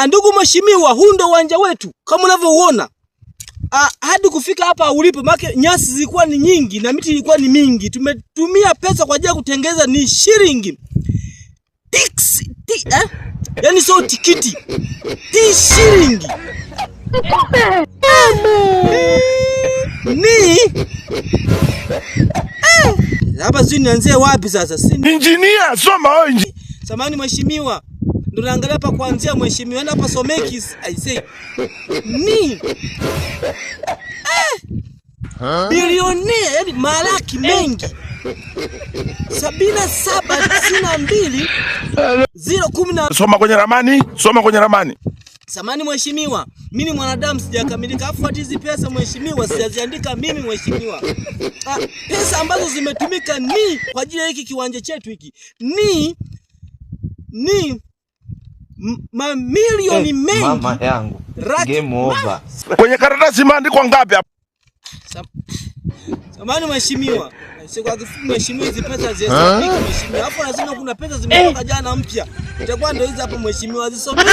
Ndugu mheshimiwa, huu ndo uwanja wetu kama unavyouona. Hadi kufika hapa ulipo, maana nyasi zilikuwa ni nyingi na miti ilikuwa ni mingi. Tumetumia pesa kwa ajili ya kutengeneza ni shilingi. Yaani sio tikiti. Shilingi. Hapa sisi nianzie wapi sasa? Engineer, soma wewe. Samahani mheshimiwa. Ndio naangalia hapa kuanzia mheshimiwa. Yaani hapa someki I say. Bilionea, yaani malaki mengi. 7792 Soma kwenye ramani, soma kwenye ramani. Samahani mheshimiwa, mimi ni mwanadamu sijakamilika. Afu hadi hizi pesa mheshimiwa sijaziandika mimi mheshimiwa. Pesa ambazo zimetumika ni kwa ajili ya hiki kiwanja chetu hiki. Ni mamilioni mengi. Mama yangu. Game over. Kwenye karatasi imeandikwa ngapi hapa? Samahani mheshimiwa. Kwa kifupi mheshimiwa, hizi pesa zihesabu mheshimiwa. Hapo lazima kuna pesa zimetoka jana mpya. Itakuwa ndio hizi hapa mheshimiwa, zisome.